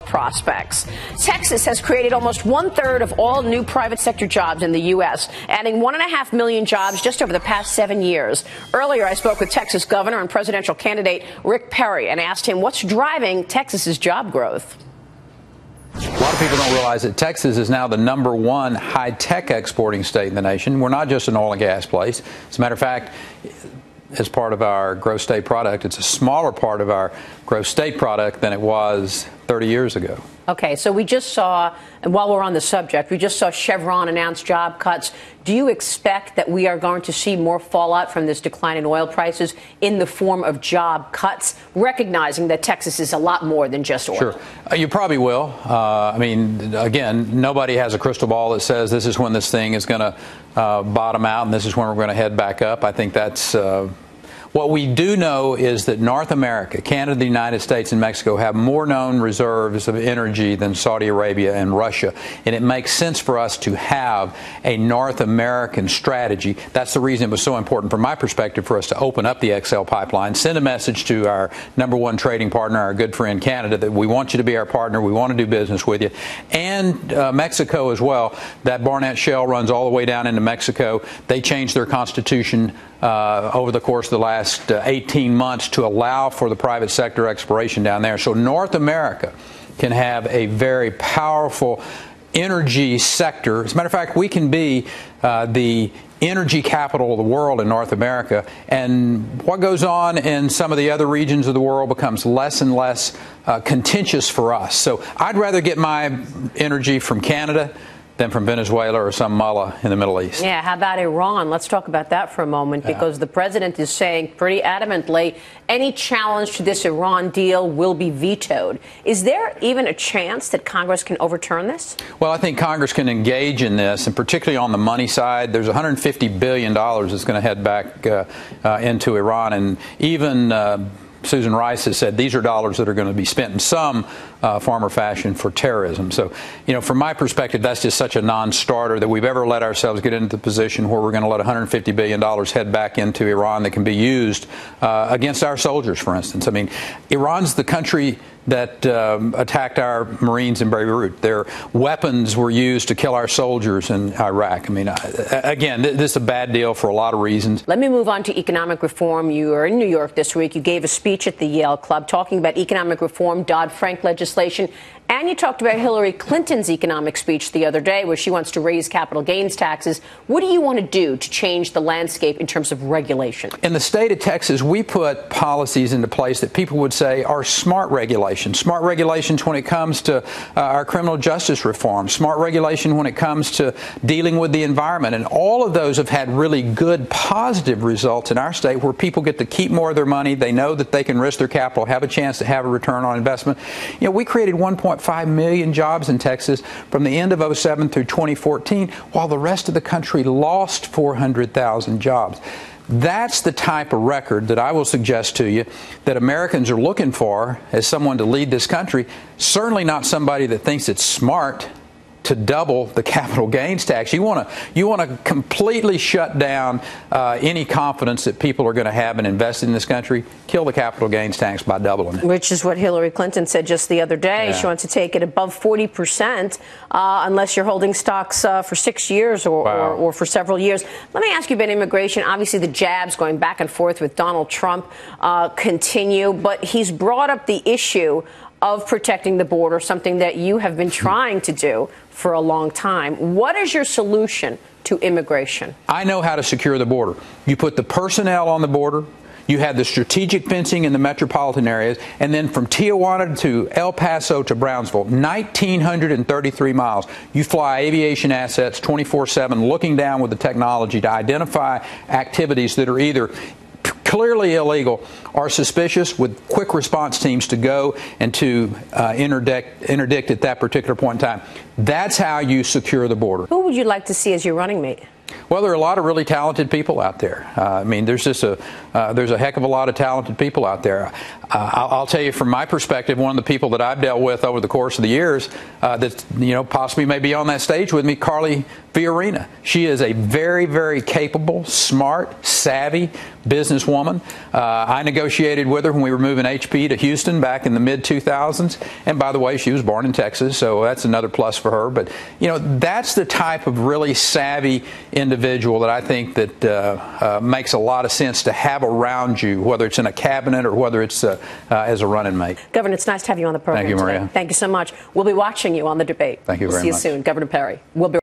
prospects. Texas has created almost 1/3 of all new private sector jobs in the U.S., adding 1.5 million jobs just over the past 7 years. Earlier, I spoke with Texas governor and presidential candidate Rick Perry and asked him what's driving Texas's job growth. A lot of people don't realize that Texas is now the #1 high-tech exporting state in the nation. We're not just an oil and gas place. As a matter of fact, as part of our gross state product, it's a smaller part of our gross state product than it was 30 years ago. Okay, so we just saw, and while we're on the subject, we just saw Chevron announce job cuts. Do you expect that we are going to see more fallout from this decline in oil prices in the form of job cuts, recognizing that Texas is a lot more than just oil? Sure. You probably will. I mean, again, nobody has a crystal ball that says this is when this thing is going to bottom out and this is when we're going to head back up. I think that's what we do know is that North America, Canada, the United States, and Mexico have more known reserves of energy than Saudi Arabia and Russia. And it makes sense for us to have a North American strategy. That's the reason it was so important from my perspective for us to open up the XL pipeline, send a message to our #1 trading partner, our good friend Canada, that we want you to be our partner, we want to do business with you, and Mexico as well. That Barnett Shale runs all the way down into Mexico. They changed their constitution over the course of the last 18 months to allow for the private sector exploration down there. So North America can have a very powerful energy sector. As a matter of fact, we can be the energy capital of the world in North America, and what goes on in some of the other regions of the world becomes less and less contentious for us. So I'd rather get my energy from Canada than from Venezuela or some mullah in the Middle East. Yeah, how about Iran? Let's talk about that for a moment, because the president is saying pretty adamantly any challenge to this Iran deal will be vetoed. Is there even a chance that Congress can overturn this? Well, I think Congress can engage in this, and particularly on the money side. There's $150 billion that's going to head back into Iran, and even Susan Rice has said these are dollars that are going to be spent in some form or fashion for terrorism. So, you know, from my perspective, that's just such a non-starter that we've ever let ourselves get into the position where we're going to let $150 billion head back into Iran that can be used against our soldiers, for instance. I mean, Iran's the country that attacked our Marines in Beirut. Their weapons were used to kill our soldiers in Iraq. I mean, again, this is a bad deal for a lot of reasons. Let me move on to economic reform. You were in New York this week. You gave a speech at the Yale Club talking about economic reform, Dodd-Frank legislation, and you talked about Hillary Clinton's economic speech the other day where she wants to raise capital gains taxes. What do you want to do to change the landscape in terms of regulation? In the state of Texas, we put policies into place that people would say are smart regulations. Smart regulations when it comes to our criminal justice reform. Smart regulation when it comes to dealing with the environment. And all of those have had really good, positive results in our state where people get to keep more of their money. They know that they can risk their capital, have a chance to have a return on investment. You know, we created 1.5 million jobs in Texas from the end of 2007 through 2014, while the rest of the country lost 400,000 jobs. That's the type of record that I will suggest to you that Americans are looking for as someone to lead this country. Certainly not somebody that thinks it's smart to double the capital gains tax. You want to completely shut down any confidence that people are going to have in investing in this country. Kill the capital gains tax by doubling it. Which is what Hillary Clinton said just the other day. Yeah. She wants to take it above 40% unless you're holding stocks for 6 years or for several years. Let me ask you about immigration. Obviously, the jabs going back and forth with Donald Trump continue, but he's brought up the issue of protecting the border, something that you have been trying to do for a long time. What is your solution to immigration? I know how to secure the border. You put the personnel on the border. You have the strategic fencing in the metropolitan areas, and then from Tijuana to El Paso to Brownsville, 1,933 miles. You fly aviation assets 24/7, looking down with the technology to identify activities that are either clearly illegal or suspicious, with quick response teams to go and to interdict at that particular point in time. That's how you secure the border. Who would you like to see as your running mate? Well, there are a lot of really talented people out there. I mean, there's just there's a heck of a lot of talented people out there. I'll tell you from my perspective, one of the people that I've dealt with over the course of the years that possibly may be on that stage with me, Carly Fiorina. She is a very, very capable, smart, savvy businesswoman. I negotiated with her when we were moving HP to Houston back in the mid-2000s. And by the way, she was born in Texas, so that's another plus for her. But, that's the type of really savvy individual that I think that makes a lot of sense to have around you, whether it's in a cabinet or whether it's as a running mate. Governor, it's nice to have you on the program. Thank you, Maria. Today. Thank you so much. We'll be watching you on the debate. Thank you very much. See you soon. Governor Perry. We'll be